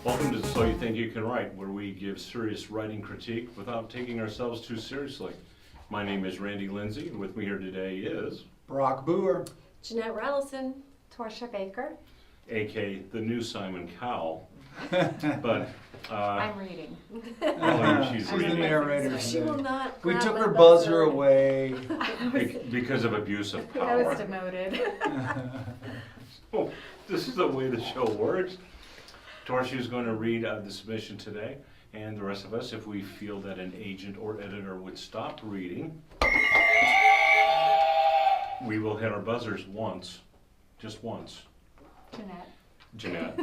Welcome to So You Think You Can Write, where we give serious writing critique without taking ourselves too seriously. My name is Lindsay, and with me here today is Booher. Janette, Rallison. Portia Baker. A.K. the new Simon Cowell. But I'm reading. she's the reading narrator. She will not. We grab took my her buzzer away. because of abuse of I was power. demoted. Oh, this is the way the show works. Torshi is going to read the submission today, and the rest of us, if we feel that an agent or editor would stop reading, we will hit our buzzers once, just once. Jeanette.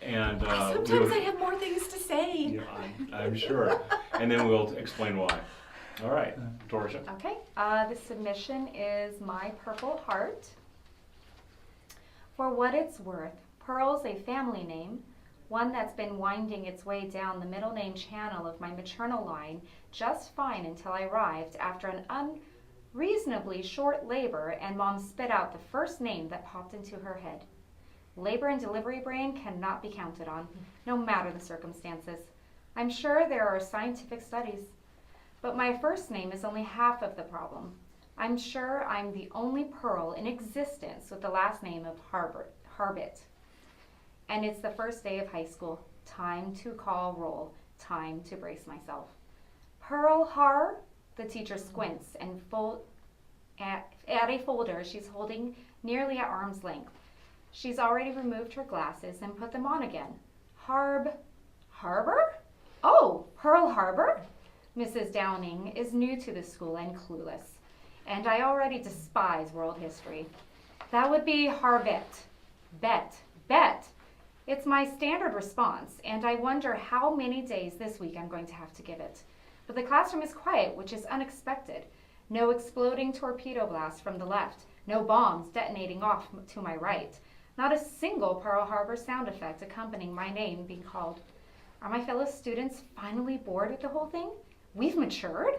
And Sometimes I have more things to say. Yeah, I'm sure. And then we'll explain why. All right, Torsia. Okay, the submission is My Purple Heart. For what it's worth, Pearl's a family name, one that's been winding its way down the middle name channel of my maternal line just fine until I arrived after an unreasonably short labor and Mom spit out the first name that popped into her head. Labor and delivery brain cannot be counted on, no matter the circumstances. I'm sure there are scientific studies, but my first name is only half of the problem. I'm sure I'm the only Pearl in existence with the last name of Harbit. And it's the first day of high school. Time to call roll. Time to brace myself. Pearl Har, the teacher squints and at a folder she's holding nearly at arm's length. She's already removed her glasses and put them on again. Harbor? Oh, Pearl Harbor? Mrs. Downing is new to the school and clueless, and I already despise world history. That would be Harbit. Bet. It's my standard response, and I wonder how many days this week I'm going to have to give it. But the classroom is quiet, which is unexpected. No exploding torpedo blast from the left. No bombs detonating off to my right. Not a single Pearl Harbor sound effect accompanying my name being called. Are my fellow students finally bored with the whole thing? We've matured?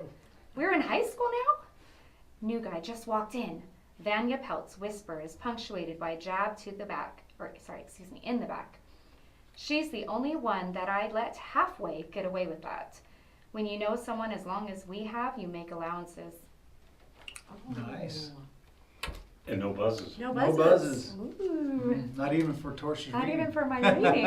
We're in high school now? New guy just walked in. Vanya Pelt's whisper is punctuated by a jab to the back, in the back. She's the only one that I let halfway get away with that. When you know someone as long as we have, you make allowances. Nice. And no buzzes. No No buzzes. buzzes. Ooh. Not even for Torsia's Not reading. even for my reading.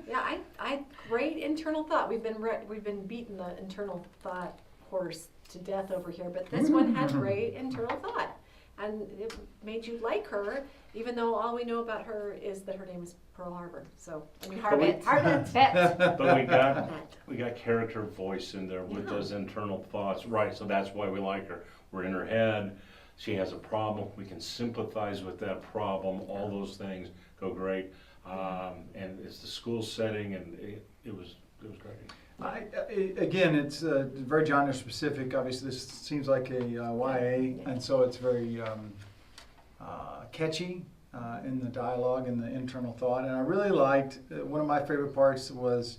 Yeah, I great internal thought. We've been beating the internal thought horse to death over here, but this one had great internal thought, and it made you like her, even though all we know about her is that her name is Pearl Harbor. So I mean Harbit. Bet. But we got character voice in there with Yeah. those internal thoughts. Right, so that's why we like her. We're in her head. She has a problem. We can sympathize with that problem. All those things go great. And it's the school setting, and it was great. Again, it's very genre specific. Obviously, this seems like a YA, and so it's very catchy in the dialogue and the internal thought. And I really liked, one of my favorite parts was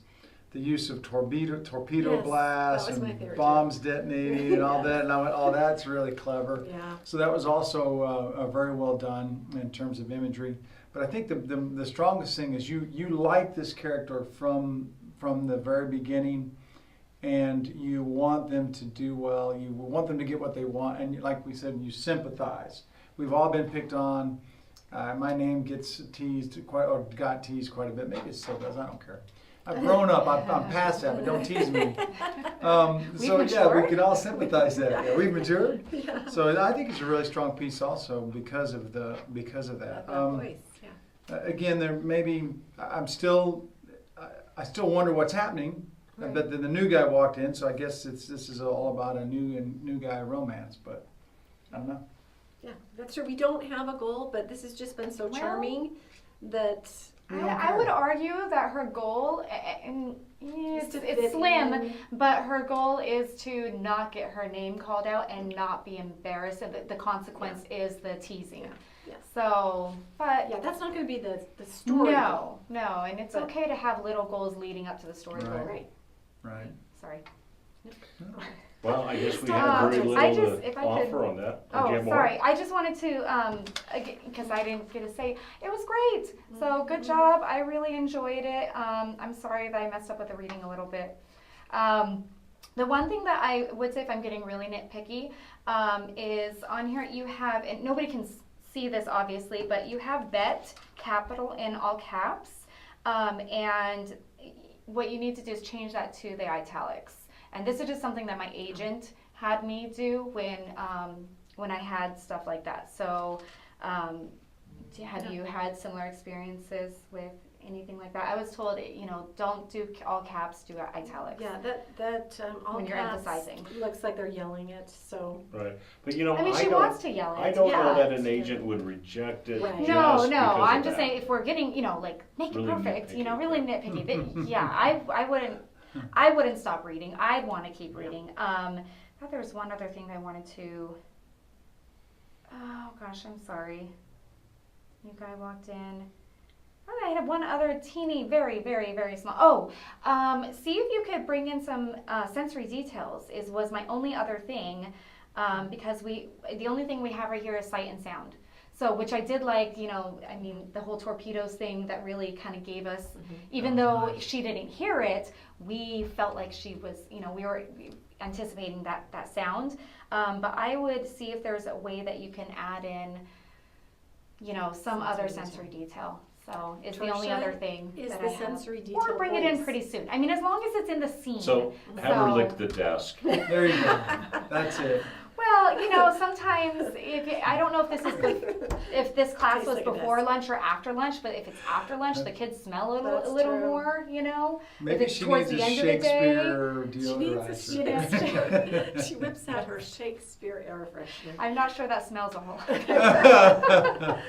the use of torpedo Yes, blasts that was my and favorite bombs detonating and all that. And I went, oh, that's really clever. Yeah. So that was also very well done in terms of imagery. But I think the strongest thing is you like this character from the very beginning, and you want them to do well. You want them to get what they want, and like we said, you sympathize. We've all been picked on. My name got teased quite a bit. Maybe it still does. I don't care. I've grown up. I'm past that, but don't tease me. So yeah, we can all sympathize that. Yeah, we've matured. Yeah. So I think it's a really strong piece, also because of that. That voice. Yeah. Again, there maybe I still wonder what's happening. Right. But then the new guy walked in, so I guess this is all about a new guy romance. But I don't know. Yeah, that's true. We don't have a goal, but this has just been so charming that I would argue that her goal, and Is to it's fit slim, in. but her goal is to not get her name called out and not be embarrassed. And the consequence is the teasing. Yeah. So, but yeah, that's not going to be the story. no, and it's But- okay to have little goals leading up to the story goal. Right. Right. Sorry. Well, I guess we Stop. have very I little just- to if I could- offer on that. Or do you Oh, have more? sorry. I just wanted to, because I didn't get to say, it was great. So good job. I really enjoyed it. I'm sorry that I messed up with the reading a little bit. The one thing that I would say, if I'm getting really nitpicky, is on here you have, and nobody can see this obviously, but you have bet, capital in all caps, and what you need to do is change that to the italics. And this is just something that my agent had me do when I had stuff like that. So, have you had similar experiences with anything like that? I was told, don't do all caps, do italics. Yeah, that all When you're caps emphasizing. looks like they're yelling it, so. Right, but you know, I mean, she don't, wants to yell I it. don't Yeah. know that an agent would reject it Right. just No, because of I'm just that. saying if we're getting, like make Really it perfect, nitpicky, really yeah. nitpicky. I wouldn't stop reading. I'd want to keep reading. I thought there was one other thing I wanted to. Oh gosh, I'm sorry. New guy walked in. Oh, I had one other teeny, very, very, very small. See if you could bring in some sensory details. Was my only other thing, because the only thing we have right here is sight and sound. So, which I did like, the whole torpedoes thing that really kind of gave us, even though she didn't hear it, we felt like she was, we were anticipating that sound. But I would see if there's a way that you can add in, some other sensory detail. So it's the only Trisha, other thing is that the I have. sensory detail Or bring it in voice. pretty soon. I mean, as long as it's in the scene. So have her lick the desk. There you go. That's it. Well, sometimes I don't know if if this class Tastes was like a before desk. lunch or after lunch, but if it's after lunch, the kids smell a That's little true. more, Maybe if it's she towards needs the a end of the day. Shakespeare She needs a deodorizer. she whips out her Shakespeare air freshener. I'm not sure that smells a whole lot.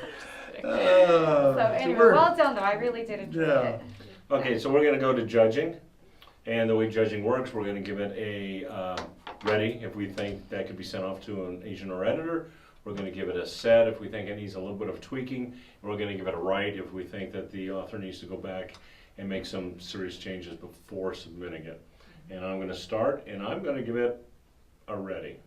So anyway, well done though. I really did enjoy it. Okay, so we're gonna go to judging, and the way judging works, we're gonna give it a ready if we think that could be sent off to an agent or editor. We're gonna give it a set if we think it needs a little bit of tweaking, and we're gonna give it a right if we think that the author needs to go back and make some serious changes before submitting it. And I'm gonna start, and I'm gonna give it a ready.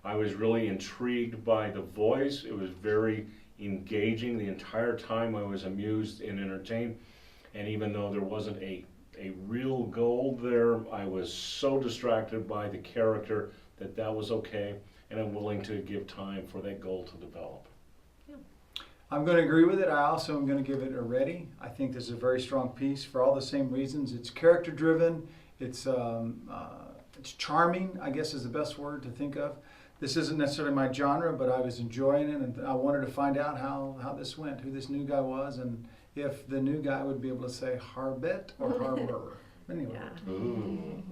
I was really intrigued by the voice. It was very engaging the entire time. I was amused and entertained, and even though there wasn't a real goal there, I was so distracted by the character that was okay, and I'm willing to give time for that goal to develop. I'm going to agree with it. I also am going to give it a ready. I think this is a very strong piece for all the same reasons. It's character driven. It's charming, I guess is the best word to think of. This isn't necessarily my genre, but I was enjoying it, and I wanted to find out how this went, who this new guy was, and if the new guy would be able to say Harbet or Harbor. Anyway. Yeah. Ooh.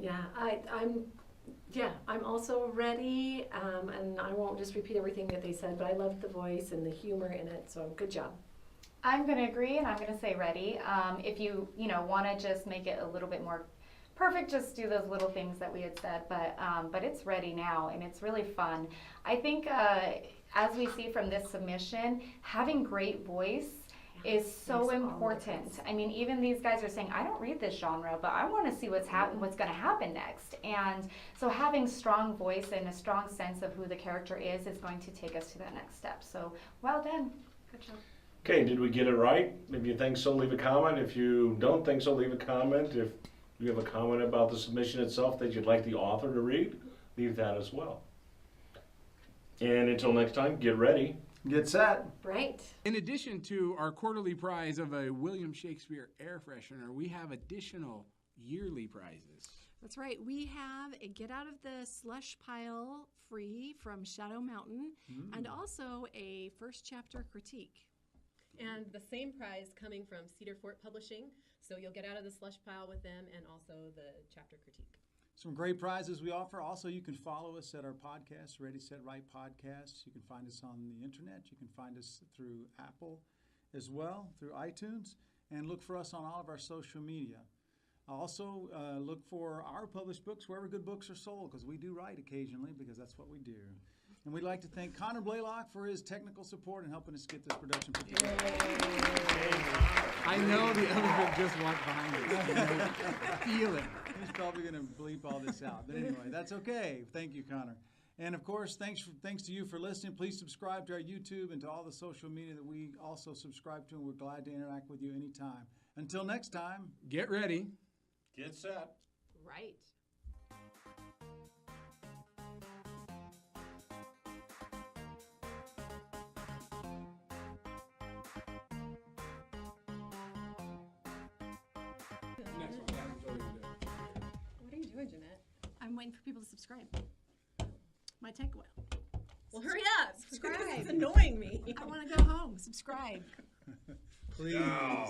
Yeah, I'm also ready, and I won't just repeat everything that they said, but I loved the voice and the humor in it, so good job. I'm going to agree, and I'm going to say ready. If you want to just make it a little bit more perfect, just do those little things that we had said, but it's ready now, and it's really fun. I think as we see from this submission, having great voice is so Makes all the important. difference. I mean, even these guys are saying, I don't read this genre, but I want to see what's going to happen next. And so having strong voice and a strong sense of who the character is going to take us to that next step. So well done. Good job. Okay, did we get it right? If you think so, leave a comment. If you don't think so, leave a comment. If you have a comment about the submission itself that you'd like the author to read, leave that as well. And until next time, get ready. Get set. Right. In addition to our quarterly prize of a William Shakespeare air freshener, we have additional yearly prizes. That's right. We have a Get Out of the Slush Pile free from Shadow Mountain and also a first chapter critique. And the same prize coming from Cedar Fort Publishing. So you'll get out of the slush pile with them and also the chapter critique. Some great prizes we offer. Also, you can follow us at our podcast, Ready, Set, Write Podcast. You can find us on the internet. You can find us through Apple as well, through iTunes. And look for us on all of our social media. Also, look for our published books wherever good books are sold, because we do write occasionally, because that's what we do. And we'd like to thank Connor Blaylock for his technical support and helping us get this production put together. I know the elephant just walked behind us. Feel it. He's probably going to bleep all this out. But anyway, that's okay. Thank you, Connor. And of course, thanks to you for listening. Please subscribe to our YouTube and to all the social media that we also subscribe to, and we're glad to interact with you anytime. Until next time, Get ready. Get set. Right. Next one. Yeah, that's what we're gonna do. What are you doing, Janette? I'm waiting for people to subscribe. My tech will. Well, hurry up. Subscribe. This is annoying me. I want to go home. Subscribe. please. No.